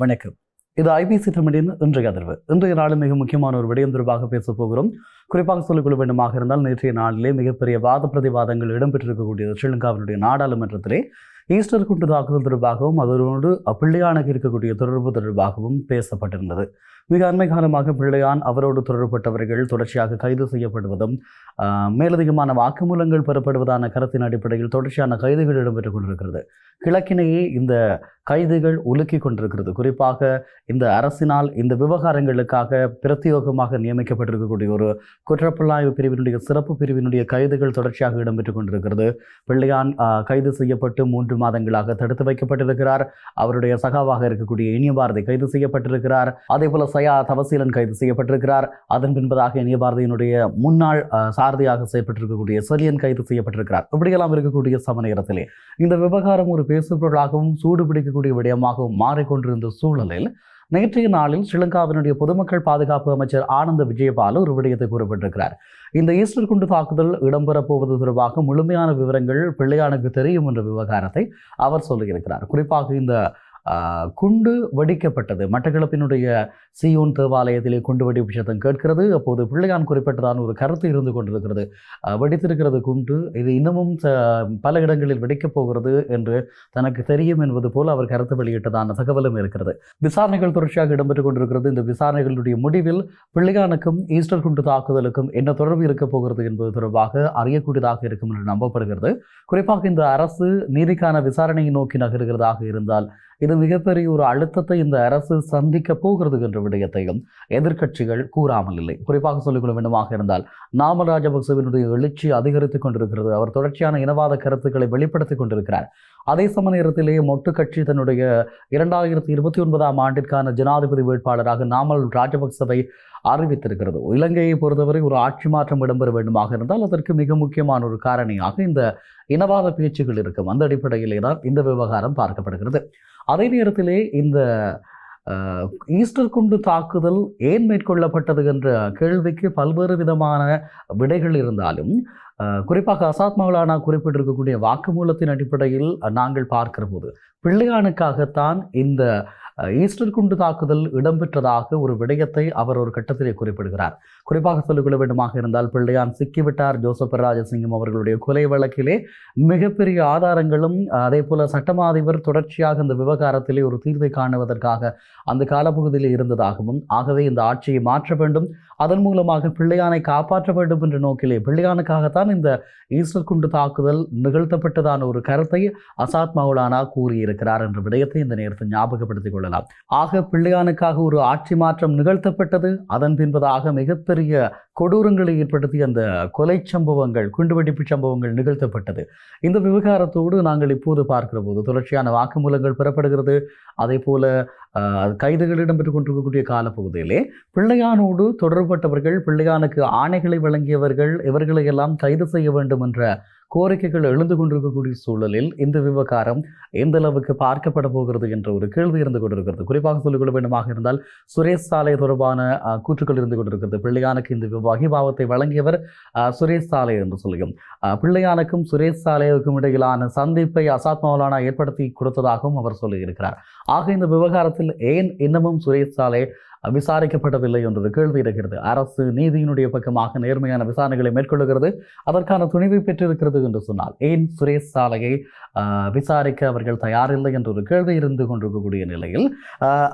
வணக்கம். இது ஐபிசி தமிழின் இன்றைய அதிர்வு. இன்றைய நாளில் மிக முக்கியமான ஒரு விடயம் தொடர்பாக பேசப் போகிறோம். குறிப்பாக சொல்லிக்கொள்ள வேண்டுமாக இருந்தால் நேற்றைய நாளிலே மிகப்பெரிய வாத பிரதிவாதங்கள் இடம்பெற்றிருக்கக்கூடிய ஸ்ரீலங்காவினுடைய நாடாளுமன்றத்திலே ஈஸ்டர் குண்டு தாக்குதல் தொடர்பாகவும் அதனோடு பிள்ளையானுக்கு இருக்கக்கூடிய தொடர்பு தொடர்பாகவும் பேசப்பட்டிருந்தது. மிக அண்மை காலமாக பிள்ளையான் அவரோடு தொடர்புபட்டவர்கள் தொடர்ச்சியாக கைது செய்யப்படுவதும் மேலதிகமான வாக்குமூலங்கள் பெறப்படுவதான கருத்தின் அடிப்படையில் தொடர்ச்சியான கைதுகள் இடம்பெற்றுக் கொண்டிருக்கிறது. கிழக்கினையே இந்த கைதுகள் உலுக்கி கொண்டிருக்கிறது. குறிப்பாக இந்த அரசினால் இந்த விவகாரங்களுக்காக பிரத்யேகமாக நியமிக்கப்பட்டிருக்கக்கூடிய ஒரு குற்றப்புலனாய்வு பிரிவினுடைய சிறப்பு பிரிவினுடைய கைதுகள் தொடர்ச்சியாக இடம்பெற்றுக் கொண்டிருக்கிறது. பிள்ளையான் கைது செய்யப்பட்டு 3 மாதங்களாக தடுத்து வைக்கப்பட்டிருக்கிறார். அவருடைய சகாவாக இருக்கக்கூடிய இனியபாரதி கைது செய்யப்பட்டிருக்கிறார். அதே போல சயா தவசீலன் கைது செய்யப்பட்டிருக்கிறார். அதன் பின்பதாக இனியபாரதியினுடைய முன்னாள் சாரதியாக செயல்பட்டிருக்கக்கூடிய செலியன் கைது செய்யப்பட்டிருக்கிறார். இப்படியெல்லாம் இருக்கக்கூடிய சமநேரத்திலே இந்த விவகாரம் ஒரு பேசுபொருளாகவும் சூடுபிடிக்கக்கூடிய விடயமாகவும் மாறிக்கொண்டிருந்த சூழலில் நேற்றைய நாளில் ஸ்ரீலங்காவினுடைய பொதுமக்கள் பாதுகாப்பு அமைச்சர் ஆனந்த விஜயபால ஒரு விடயத்தை கூறப்பட்டிருக்கிறார். இந்த ஈஸ்டர் குண்டு தாக்குதல் இடம்பெறப் போவது தொடர்பாக முழுமையான விவரங்கள் பிள்ளையானுக்கு தெரியும் என்ற விவகாரத்தை அவர் சொல்லியிருக்கிறார். குறிப்பாக இந்த குண்டு வெடிக்கப்பட்டது மட்டக்களப்பினுடைய சியோன் தேவாலயத்திலே குண்டு வெடிப்பு சத்தம் கேட்கிறது. அப்போது பிள்ளையான் குறிப்பிட்டதான ஒரு கருத்து இருந்து கொண்டிருக்கிறது. வெடித்திருக்கிறது குண்டு, இது இன்னமும் பல இடங்களில் வெடிக்கப் போகிறது என்று தனக்கு தெரியும் என்பது போல் அவர் கருத்து வெளியிட்டதான தகவலும் இருக்கிறது. விசாரணைகள் தொடர்ச்சியாக இடம்பெற்றுக் கொண்டிருக்கிறது. இந்த விசாரணைகளுடைய முடிவில் பிள்ளையானுக்கும் ஈஸ்டர் குண்டு தாக்குதலுக்கும் என்ன தொடர்பு இருக்கப் போகிறது என்பது தொடர்பாக அறியக்கூடியதாக இருக்கும் என்று நம்பப்படுகிறது. குறிப்பாக இந்த அரசு நீதிக்கான விசாரணையை நோக்கி நகர்கிறதாக இருந்தால் இது மிகப்பெரிய ஒரு அழுத்தத்தை இந்த அரசு சந்திக்க போகிறது என்ற விடயத்தையும் எதிர்க்கட்சிகள் கூறாமல் இல்லை. குறிப்பாக சொல்லிக்கொள்ள வேண்டுமாக இருந்தால் நாமல் ராஜபக்சவினுடைய எழுச்சி அதிகரித்துக் கொண்டிருக்கிறது. அவர் தொடர்ச்சியான இனவாத கருத்துக்களை வெளிப்படுத்திக் கொண்டிருக்கிறார். அதே சம நேரத்திலேயே மொட்டு கட்சி தன்னுடைய 2029ஆம் ஆண்டிற்கான ஜனாதிபதி வேட்பாளராக நாமல் ராஜபக்சவை அறிவித்திருக்கிறது. இலங்கையை பொறுத்தவரை ஒரு ஆட்சி மாற்றம் இடம்பெற வேண்டுமாக இருந்தால் அதற்கு மிக முக்கியமான ஒரு காரணியாக இந்த இனவாத பேச்சுகள் இருக்கும். அந்த அடிப்படையிலே தான் இந்த விவகாரம் பார்க்கப்படுகிறது. அதே நேரத்திலே இந்த ஈஸ்டர் குண்டு தாக்குதல் ஏன் மேற்கொள்ளப்பட்டது என்ற கேள்விக்கு பல்வேறு விதமான விடைகள் இருந்தாலும் குறிப்பாக அசாத் மௌலானா குறிப்பிட்டிருக்கக்கூடிய வாக்குமூலத்தின் அடிப்படையில் நாங்கள் பார்க்கிற போது பிள்ளையானுக்காகத்தான் இந்த ஈஸ்டர் குண்டு தாக்குதல் இடம்பெற்றதாக ஒரு விடயத்தை அவர் ஒரு கட்டத்திலே குறிப்பிடுகிறார். குறிப்பாக சொல்லிக்கொள்ள வேண்டுமாக இருந்தால் பிள்ளையான் சிக்கிவிட்டார். ஜோசப் ராஜசிங்கம் அவர்களுடைய கொலை வழக்கிலே மிகப்பெரிய ஆதாரங்களும் அதே போல சட்டமா அதிபர் தொடர்ச்சியாக இந்த விவகாரத்திலே ஒரு தீர்வை காணுவதற்காக அந்த காலப்பகுதியில் இருந்ததாகவும் ஆகவே இந்த ஆட்சியை மாற்ற வேண்டும், அதன் மூலமாக பிள்ளையானை காப்பாற்ற வேண்டும் என்ற நோக்கிலே பிள்ளையானுக்காகத்தான் இந்த ஈஸ்டர் குண்டு தாக்குதல் நிகழ்த்தப்பட்டதான ஒரு கருத்தை அசாத் மௌலானா கூறியிருக்கிறார் என்ற விடயத்தை இந்த நேரத்தில் ஞாபகப்படுத்திக் கொள்ளலாம். ஆக பிள்ளையானுக்காக ஒரு ஆட்சி மாற்றம் நிகழ்த்தப்பட்டது. அதன் பின்பதாக மிகப்பெரிய கொடூரங்களை ஏற்படுத்தி அந்த கொலை சம்பவங்கள் குண்டுவெடிப்பு சம்பவங்கள் நிகழ்த்தப்பட்டது. இந்த விவகாரத்தோடு நாங்கள் இப்போது பார்க்கிற போது தொடர்ச்சியான வாக்குமூலங்கள் பெறப்படுகிறது. அதே போல கைதுகள் இடம்பெற்றுக் கொண்டிருக்கக்கூடிய காலப்பகுதியிலே பிள்ளையானோடு தொடர்பட்டவர்கள், பிள்ளையானுக்கு ஆணைகளை வழங்கியவர்கள், இவர்களை எல்லாம் கைது செய்ய வேண்டும் என்ற கோரிக்கைகள் எழுந்து கொண்டிருக்கக்கூடிய சூழலில் இந்த விவகாரம் எந்த அளவுக்கு பார்க்கப்பட போகிறது என்ற ஒரு கேள்வி இருந்து கொண்டிருக்கிறது. குறிப்பாக சொல்லிக்கொள்ள வேண்டுமாக இருந்தால் சுரேஷ் சாலை தொடர்பான கூற்றுக்கள் இருந்து கொண்டிருக்கிறது. பிள்ளையானுக்கு இந்த வகிபாவத்தை வழங்கியவர் சுரேஷ் சாலை என்று சொல்லியும் பிள்ளையானுக்கும் சுரேஷ் சாலைக்கும் இடையிலான சந்திப்பை அசாத் மௌலானா ஏற்படுத்தி கொடுத்ததாகவும் அவர் சொல்லியிருக்கிறார். ஆக இந்த விவகாரத்தில் ஏன் இன்னமும் சுரேஷ் சாலை விசாரிக்கப்படவில்லை என்ற கேள்வி இருக்கிறது. அரசு நீதியினுடைய பக்கமாக நேர்மையான விசாரணைகளை மேற்கொள்ளுகிறது, அதற்கான துணிவை பெற்றிருக்கிறது என்று சொன்னால் ஏன் சுரேஷ் சாலையை விசாரிக்க அவர்கள் தயாரில்லை என்ற ஒரு கேள்வி இருந்து கொண்டிருக்கக்கூடிய நிலையில்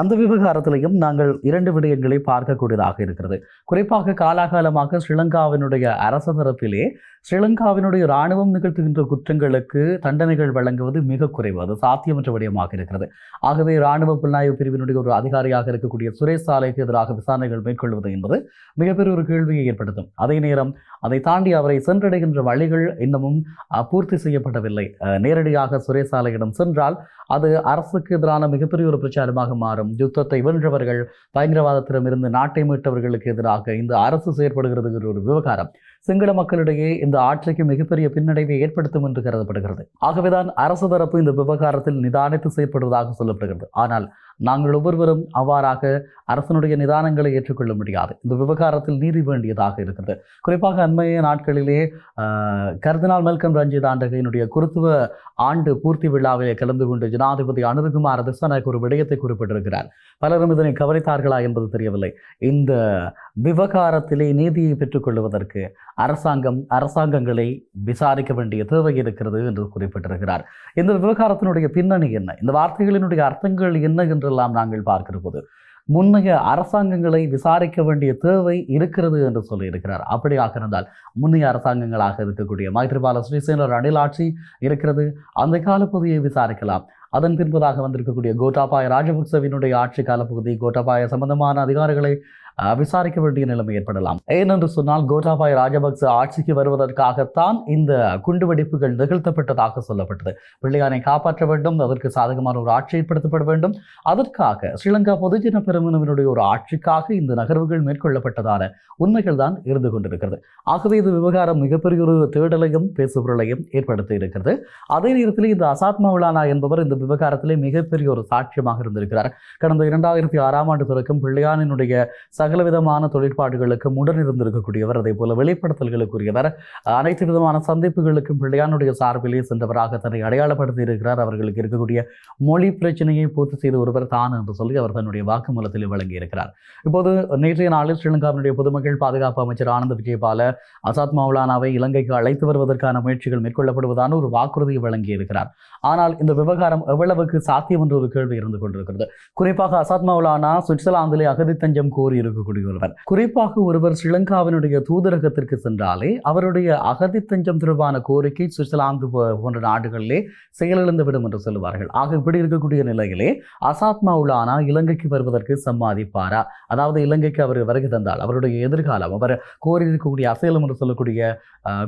அந்த விவகாரத்திலையும் நாங்கள் 2 விடயங்களை பார்க்கக்கூடியதாக இருக்கிறது. குறிப்பாக காலாகாலமாக ஸ்ரீலங்காவினுடைய அரசு தரப்பிலே ஸ்ரீலங்காவினுடைய இராணுவம் நிகழ்த்துகின்ற குற்றங்களுக்கு தண்டனைகள் வழங்குவது மிக குறைவு, அது சாத்தியமற்ற விடயமாக இருக்கிறது. ஆகவே இராணுவ புலனாய்வு பிரிவினுடைய ஒரு அதிகாரியாக இருக்கக்கூடிய சுரேஷ் சாலைக்கு எதிராக விசாரணைகள் மேற்கொள்வது என்பது மிகப்பெரிய ஒரு கேள்வியை ஏற்படுத்தும். அதே நேரம் அதை தாண்டி அவரை சென்றடைகின்ற வழிகள் இன்னமும் பூர்த்தி செய்யப்படவில்லை. நேரடியாக சுரேஷ் சாலையிடம் சென்றால் அது அரசுக்கு எதிரான மிகப்பெரிய ஒரு பிரச்சாரமாக மாறும். யுத்தத்தை வென்றவர்கள், பயங்கரவாதத்திடமிருந்து நாட்டை மீட்டவர்களுக்கு எதிராக இந்த அரசு செயற்படுகிறது என்ற ஒரு விவகாரம் சிங்கள மக்களிடையே இந்த ஆட்சிக்கு மிகப்பெரிய பின்னடைவை ஏற்படுத்தும் என்று கருதப்படுகிறது. ஆகவேதான் அரசு தரப்பு இந்த விவகாரத்தில் நிதானித்து செயற்படுவதாக சொல்லப்படுகிறது. ஆனால் நாங்கள் ஒவ்வொருவரும் அவ்வாறாக அரசனுடைய நிதானங்களை ஏற்றுக்கொள்ள முடியாது. இந்த விவகாரத்தில் நீதி வேண்டியதாக இருக்கிறது. குறிப்பாக அண்மைய நாட்களிலே கர்தினால் மெல்கம் ரஞ்சித் ஆண்டகையினுடைய குருத்துவ ஆண்டு பூர்த்தி விழாவிலே கலந்து கொண்டு ஜனாதிபதி அனுருகுமார் திசாநாயக்க ஒரு விடயத்தை குறிப்பிட்டிருக்கிறார். பலரும் இதனை கவனித்தார்களா என்பது தெரியவில்லை. இந்த விவகாரத்திலே நீதியை பெற்றுக்கொள்வதற்கு அரசாங்கங்களை விசாரிக்க வேண்டிய தேவை இருக்கிறது என்று குறிப்பிட்டிருக்கிறார். இந்த விவகாரத்தினுடைய பின்னணி என்ன, இந்த வார்த்தைகளினுடைய அர்த்தங்கள் என்ன என்றெல்லாம் நாங்கள் பார்க்கிற போது முன்னைய அரசாங்கங்களை விசாரிக்க வேண்டிய தேவை இருக்கிறது என்று சொல்லியிருக்கிறார். அப்படியாக இருந்தால் முன்னைய அரசாங்கங்களாக இருக்கக்கூடிய மைத்ரிபால சிறிசேன ரணில் ஆட்சி இருக்கிறது, அந்த காலப்பகுதியை விசாரிக்கலாம். அதன் பின்பதாக வந்திருக்கக்கூடிய கோட்டாபாய ராஜபக்சவினுடைய ஆட்சி காலப்பகுதி, கோட்டாபாய சம்பந்தமான அதிகாரிகளை விசாரிக்க வேண்டிய நிலைமை ஏற்படலாம். ஏனென்று சொன்னால் கோட்டாபாய ராஜபக்ச ஆட்சிக்கு வருவதற்காகத்தான் இந்த குண்டுவெடிப்புகள் நிகழ்த்தப்பட்டதாக சொல்லப்பட்டது. பிள்ளையானை காப்பாற்ற வேண்டும், அதற்கு சாதகமான ஒரு ஆட்சி ஏற்படுத்தப்பட வேண்டும், அதற்காக ஸ்ரீலங்கா பொதுஜன பெரமுனவினுடைய ஒரு ஆட்சிக்காக இந்த நகர்வுகள் மேற்கொள்ளப்பட்டதான உண்மைகள் தான் இருந்து கொண்டிருக்கிறது. ஆகவே இது விவகாரம் மிகப்பெரிய ஒரு தேடலையும் பேசுபொருளையும் ஏற்படுத்தி இருக்கிறது. அதே நேரத்தில் இந்த அசாத் மௌலானா என்பவர் இந்த விவகாரத்திலே மிகப்பெரிய ஒரு சாட்சியமாக இருந்திருக்கிறார். கடந்த 2006ஆம் ஆண்டு தொடக்கம் பிள்ளையானினுடைய சகலவிதமான தொழிற்பாடுகளுக்கும் உடனிருந்திருக்கக்கூடியவர், அதே போல வெளிப்படுத்தல்களுக்குரியவர், அனைத்து விதமான சந்திப்புகளுக்கும் பிள்ளையானுடைய சார்பிலே சென்றவராக தன்னை அடையாளப்படுத்தி இருக்கிறார். அவர்களுக்கு இருக்கக்கூடிய மொழி பிரச்சனையை பூர்த்தி செய்த ஒருவர் தான் என்று சொல்லி அவர் தன்னுடைய வாக்குமூலத்தில் வழங்கியிருக்கிறார். இப்போது நேற்றைய நாளில் ஸ்ரீலங்காவினுடைய பொதுமக்கள் பாதுகாப்பு அமைச்சர் ஆனந்த விஜயபால அசாத் மௌலானாவை இலங்கைக்கு அழைத்து வருவதற்கான முயற்சிகள் மேற்கொள்ளப்படுவதான ஒரு வாக்குறுதியை வழங்கியிருக்கிறார். ஆனால் இந்த விவகாரம் எவ்வளவுக்கு சாத்தியம் என்ற ஒரு கேள்வி இருந்து கொண்டிருக்கிறது. குறிப்பாக அசாத் மௌலானா சுவிட்சர்லாந்திலே அகதி தஞ்சம் கோரி இருக்கக்கூடிய ஒருவர். குறிப்பாக ஒருவர் ஸ்ரீலங்காவினுடைய தூதரகத்திற்கு சென்றாலே அவருடைய அகதி தஞ்சம் தொடர்பான கோரிக்கை சுவிட்சர்லாந்து போன்ற நாடுகளிலே செயலிழந்துவிடும் என்று சொல்லுவார்கள். ஆக இப்படி இருக்கக்கூடிய நிலையிலே அசாத் மௌலானா இலங்கைக்கு வருவதற்கு சம்மதிப்பாரா? அதாவது இலங்கைக்கு அவர் வருகை தந்தால் அவருடைய எதிர்காலம், அவர் கோரியிருக்கக்கூடிய அசைலம் என்று சொல்லக்கூடிய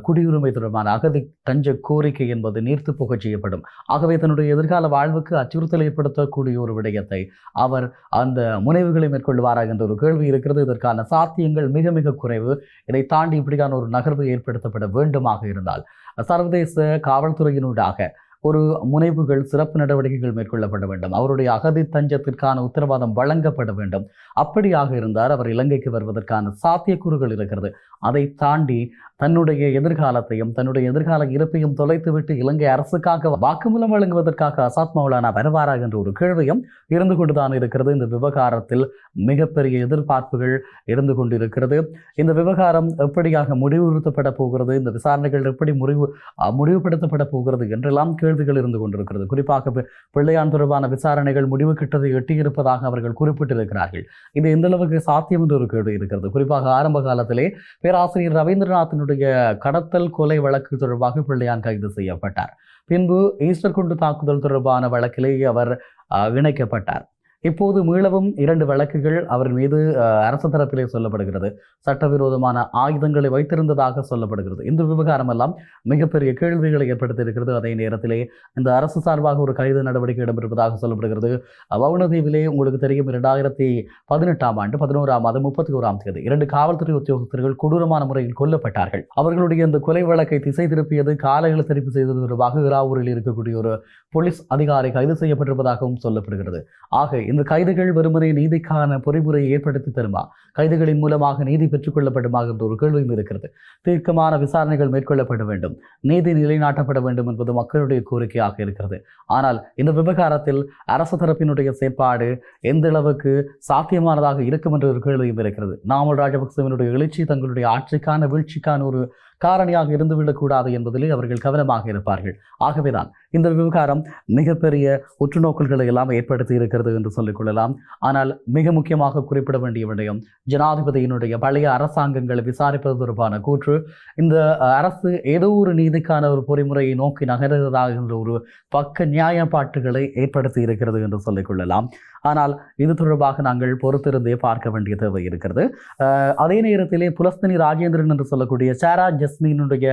குடியுரிமை தொடர்பான அகதி தஞ்ச கோரிக்கை என்பது நீர்த்து போக செய்யப்படும். ஆகவே தன்னுடைய எதிர்கால வாழ்வுக்கு அச்சுறுத்தல் ஏற்படுத்தக்கூடிய ஒரு விடயத்தை அவர் அந்த முனைவுகளை மேற்கொள்வாரா என்ற ஒரு கேள்வி இருக்கிறது. இதற்கான சாத்தியங்கள் மிக மிக குறைவு. இதை தாண்டி இப்படியான ஒரு நகர்வு ஏற்படுத்தப்பட வேண்டுமாக இருந்தால் சர்வதேச காவல்துறையினூடாக ஒரு முனைவுகள், சிறப்பு நடவடிக்கைகள் மேற்கொள்ளப்பட வேண்டும். அவருடைய அகதி தஞ்சத்திற்கான உத்தரவாதம் வழங்கப்பட வேண்டும். அப்படியாக இருந்தால் அவர் இலங்கைக்கு வருவதற்கான சாத்தியக்கூறுகள் இருக்கிறது. அதை தாண்டி தன்னுடைய எதிர்காலத்தையும் தன்னுடைய எதிர்கால இருப்பையும் தொலைத்துவிட்டு இலங்கை அரசுக்காக வாக்குமூலம் வழங்குவதற்காக அசாத் மௌலானா வருவாரா என்ற ஒரு கேள்வியும் இருந்து கொண்டுதான் இருக்கிறது. இந்த விவகாரத்தில் மிகப்பெரிய எதிர்பார்ப்புகள் இருந்து கொண்டிருக்கிறது. இந்த விவகாரம் எப்படியாக முடிவுறுத்தப்பட போகிறது, இந்த விசாரணைகள் எப்படி முடிவுபடுத்தப்பட போகிறது என்றெல்லாம் கேள்விகள் இருந்து கொண்டிருக்கிறது. குறிப்பாக பிள்ளையான் தொடர்பான விசாரணைகள் முடிவு கிட்டதை எட்டியிருப்பதாக அவர்கள் குறிப்பிட்டிருக்கிறார்கள். இது எந்த அளவுக்கு சாத்தியம் என்ற ஒரு கேள்வி இருக்கிறது. குறிப்பாக ஆரம்ப காலத்திலே பேராசிரியர் ரவீந்திரநாத்தினுடைய கடத்தல் கொலை வழக்கு தொடர்பாக பிள்ளையான் கைது செய்யப்பட்டார். பின்பு ஈஸ்டர் குண்டு தாக்குதல் தொடர்பான வழக்கிலேயே அவர் இணைக்கப்பட்டார். இப்போது மீளவும் 2 வழக்குகள் அவர் மீது அரசு தரப்பிலே சொல்லப்படுகிறது. சட்டவிரோதமான ஆயுதங்களை வைத்திருந்ததாக சொல்லப்படுகிறது. இந்த விவகாரம் எல்லாம் மிகப்பெரிய கேள்விகளை ஏற்படுத்தியிருக்கிறது. அதே நேரத்திலே இந்த அரசு சார்பாக ஒரு கைது நடவடிக்கை இடம்பெறுவதாக சொல்லப்படுகிறது. வவுணதீவிலே உங்களுக்கு தெரியும் 2018ஆம் ஆண்டு 11ஆம் மாதம் 31ஆம் தேதி 2 காவல்துறை உத்தியோகஸ்தர்கள் கொடூரமான முறையில் கொல்லப்பட்டார்கள். அவர்களுடைய இந்த கொலை வழக்கை திசை திருப்பியது, கால இழுத்தரிப்பு செய்தது தொடர்பாக இராவூரில் இருக்கக்கூடிய ஒரு போலீஸ் அதிகாரி கைது செய்யப்பட்டிருப்பதாகவும் சொல்லப்படுகிறது. ஆக இந்த கைதுகள் வெறுமனே நீதிக்கான பொறிமுறையை ஏற்படுத்தி தருமா, கைதுகளின் மூலமாக நீதி பெற்றுக் கொள்ளப்படுமா என்ற ஒரு கேள்வியும் இருக்கிறது. தீர்க்கமான விசாரணைகள் மேற்கொள்ளப்பட வேண்டும், நீதி நிலைநாட்டப்பட வேண்டும் என்பது மக்களுடைய கோரிக்கையாக இருக்கிறது. ஆனால் இந்த விவகாரத்தில் அரசு தரப்பினுடைய செயற்பாடு எந்த அளவுக்கு சாத்தியமானதாக இருக்கும் என்ற ஒரு கேள்வியும் இருக்கிறது. நாமல் ராஜபக்சவினுடைய எழுச்சி தங்களுடைய ஆட்சிக்கான வீழ்ச்சிக்கான ஒரு காரணியாக இருந்துவிடக்கூடாது என்பதிலே அவர்கள் கவனமாக இருப்பார்கள். ஆகவேதான் இந்த விவகாரம் மிகப்பெரிய உற்றுநோக்கல்களை எல்லாம் ஏற்படுத்தி இருக்கிறது என்று சொல்லிக் கொள்ளலாம். ஆனால் மிக முக்கியமாக குறிப்பிட வேண்டிய விடயம், ஜனாதிபதியினுடைய பழைய அரசாங்கங்களை விசாரிப்பது தொடர்பான கூற்று. இந்த அரசு ஏதோ ஒரு நீதிக்கான ஒரு பொறிமுறையை நோக்கி நகர்கிறதாக என்ற ஒரு பக்க நியாயப்பாட்டுகளை ஏற்படுத்தி இருக்கிறது என்று சொல்லிக் கொள்ளலாம். ஆனால் இது தொடர்பாக நாங்கள் பொறுத்திருந்தே பார்க்க வேண்டிய தேவை இருக்கிறது. அதே நேரத்திலே புலஸ்தீனி ராஜேந்திரன் என்று சொல்லக்கூடிய சாரா ஜஸ்மினுடைய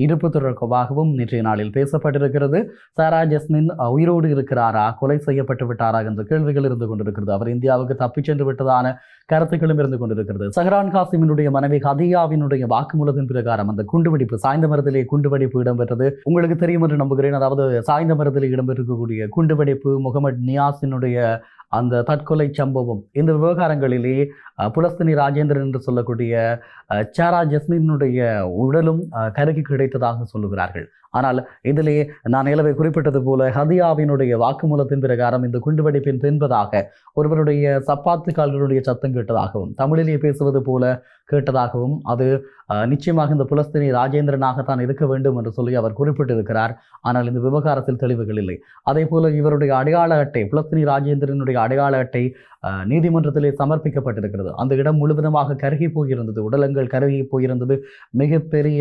இருப்பு தொடர்பாகவும் நேற்றைய நாளில் பேசப்பட்டிருக்கிறது. சாரா ஜஸ்மின் உயிரோடு இருக்கிறாரா, கொலை செய்யப்பட்டு விட்டாரா என்ற கேள்விகள் இருந்து கொண்டிருக்கிறது. அவர் இந்தியாவுக்கு தப்பிச் சென்று விட்டதான கருத்துக்களும் இருந்து கொண்டிருக்கிறது. சஹ்ரான் காசிமினுடைய மனைவி ஹதியாவினுடைய வாக்குமூலத்தின் பிரகாரம் அந்த குண்டுவெடிப்பு, சாய்ந்த மரத்திலே குண்டுவெடிப்பு இடம்பெற்றது உங்களுக்கு தெரியும் என்று நம்புகிறேன். அதாவது சாய்ந்த மரத்திலே இடம்பெற்றிருக்கக்கூடிய குண்டுவெடிப்பு முகமது நியாஸினுடைய அந்த தற்கொலை சம்பவம், இந்த விவகாரங்களிலே புலஸ்தினி ராஜேந்திரன் என்று சொல்லக்கூடிய சாரா ஜஸ்மினுடைய உடலும் கருகி கிடைத்ததாக சொல்லுகிறார்கள். ஆனால் இதிலே நான் நிலவை குறிப்பிட்டது போல ஹதியாவினுடைய வாக்குமூலத்தின் பிரகாரம் இந்த குண்டுவெடிப்பின் பின்பதாக ஒருவருடைய சப்பாத்து கால்களுடைய சத்தம் கேட்டதாகவும், தமிழிலே பேசுவது போல கேட்டதாகவும், அது நிச்சயமாக இந்த புலஸ்தினி ராஜேந்திரனாகத்தான் இருக்க வேண்டும் என்று சொல்லி அவர் குறிப்பிட்டிருக்கிறார். ஆனால் இந்த விவகாரத்தில் தெளிவுகள் இல்லை. அதே போல இவருடைய அடையாள அட்டை, புலஸ்தினி ராஜேந்திரனுடைய அடையாள அட்டை நீதிமன்றத்திலே சமர்ப்பிக்கப்பட்டிருக்கிறது. அந்த இடம் முழுவதுமாக கருகி போயிருந்தது, உடலங்கள் கருகி போயிருந்தது, மிகப்பெரிய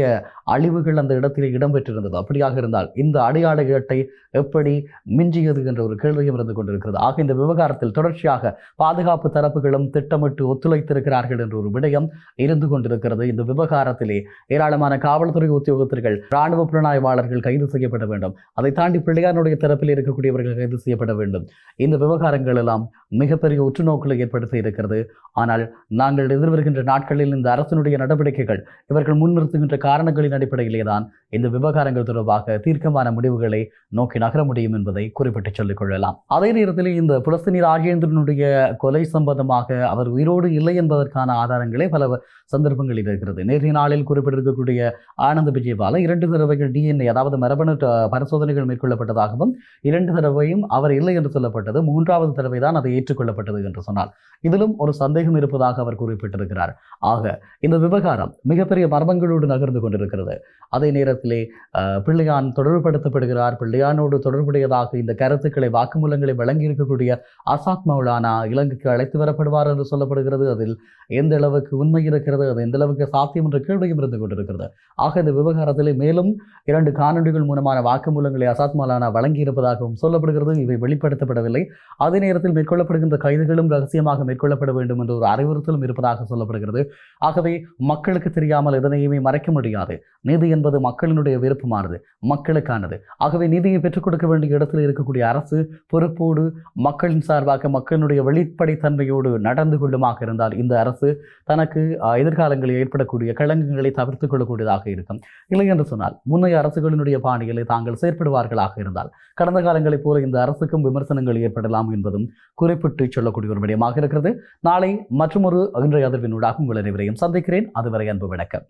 அழிவுகள் அந்த இடத்திலே இடம்பெற்றிருந்தது. அப்படியாக இருந்தால் இந்த அடையாள அட்டை எப்படி மிஞ்சியது என்ற ஒரு கேள்வியும் இருந்து கொண்டிருக்கிறது. ஆக இந்த விவகாரத்தில் தொடர்ச்சியாக பாதுகாப்பு தரப்புகளும் திட்டமிட்டு ஒத்துழைத்திருக்கிறார்கள் என்ற ஒரு விடயம் இருந்து கொண்டிருக்கிறது. இந்த விவகாரத்திலே ஏராளமான காவல்துறை உத்தியோகத்தர்கள், இராணுவ புலனாய்வாளர்கள் கைது செய்யப்பட வேண்டும். அதை தாண்டி பிள்ளையானுடைய தரப்பில் இருக்கக்கூடியவர்கள் கைது செய்யப்பட வேண்டும். இந்த விவகாரங்கள் எல்லாம் மிகப்பெரிய உற்றுநோக்களை ஏற்படுத்தி இருக்கிறது. ஆனால் நாங்கள் எதிர்வருகின்ற நாட்களில் இந்த அரசினுடைய நடவடிக்கைகள், இவர்கள் முன்னிறுத்துகின்ற காரணங்களின் அடிப்படையிலே தான் இந்த விவகாரங்கள் தொடர்பாக தீர்க்கமான முடிவுகளை நோக்கி நகர முடியும் என்பதை குறிப்பிட்டு சொல்லிக் கொள்ளலாம். அதே நேரத்தில் இந்த புலஸ்தினி ராஜேந்திரனுடைய கொலை சம்பந்தமாக அவர் உயிரோடு இல்லை என்பதற்கான ஆதாரங்களே பல சந்தர்ப்பங்களில் இருக்கிறது. நேற்றைய நாளில் குறிப்பிட்டிருக்கக்கூடிய ஆனந்த விஜயபால 2 தடவைகள் DNA, அதாவது மரபணு பரிசோதனைகள் மேற்கொள்ளப்பட்டதாகவும், 2 தடவையும் அவர் இல்லை என்று சொல்லப்பட்டது, 3வது தடவை தான் அதை ஏற்றுக்கொள்ளப்பட்டது என்று சொன்னால் இதிலும் ஒரு சந்தேகம் இருப்பதாக அவர் குறிப்பிட்டிருக்கிறார். ஆக இந்த விவகாரம் மிகப்பெரிய மர்மங்களோடு நகர்ந்து கொண்டிருக்கிறது. அதே நேரத்திலே பிள்ளையான் தொடர்புபடுத்தப்படுகிறார். பிள்ளையானோடு தொடர்புடையதாக இந்த கருத்துக்களை, வாக்குமூலங்களை வழங்கியிருக்கக்கூடிய ஆசாத் மௌலானா இலங்கைக்கு அழைத்து வரப்படுவார் என்று சொல்லப்படுகிறது. அதில் எந்த அளவுக்கு உண்மை இருக்கிறது, அது எந்த அளவுக்கு சாத்தியம் என்ற கேள்வியும் இருந்து கொண்டிருக்கிறது. ஆக இந்த விவகாரத்திலே மேலும் 2 காணொலிகள் மூலமான வாக்குமூலங்களை ஆசாத் மௌலானா வழங்கியிருப்பதாகவும் சொல்லப்படுகிறது. இவை வெளிப்படுத்தப்படவில்லை. அதே நேரத்தில் மேற்கொள்ளப்படுகின்ற கைதுகளும் ரகசியமாக மேற்கொள்ளப்பட வேண்டும் என்ற ஒரு அறிவுறுத்தலும் இருப்பதாக சொல்லப்படுகிறது. ஆகவே மக்களுக்கு தெரியாமல் எதனையுமே மறைக்க முடியாது. நீதி என்பது மக்களினுடைய விருப்பமானது, மக்களுக்கானது. ஆகவே நீதியை பெற்றுக் கொடுக்க வேண்டிய இடத்தில் இருக்கக்கூடிய அரசு பொறுப்போடு மக்களின் சார்பாக மக்களுடைய வெளிப்படைத்தன்மையோடு நடந்து கொள்ளுமாக இருந்தால் இந்த அரசு தனக்கு எதிர்காலங்களில் ஏற்படக்கூடிய களங்கங்களை தவிர்த்துக் கொள்ளக்கூடியதாக இருக்கும். இல்லை என்று சொன்னால் முன்னைய அரசுகளினுடைய பாணிகளை தாங்கள் செயற்படுவார்களாக இருந்தால் கடந்த காலங்களைப் போல இந்த அரசுக்கும் விமர்சனங்கள் ஏற்படலாம் என்பதும் குறிப்பிட்டு சொல்லக்கூடிய ஒரு விடயமாக இருக்கிறது. நாளை மற்றொரு இன்றைய அதிர்வினூடாக உங்கள் அனைவரையும் சந்திக்கிறேன். அதுவரை அன்பு வணக்கம்.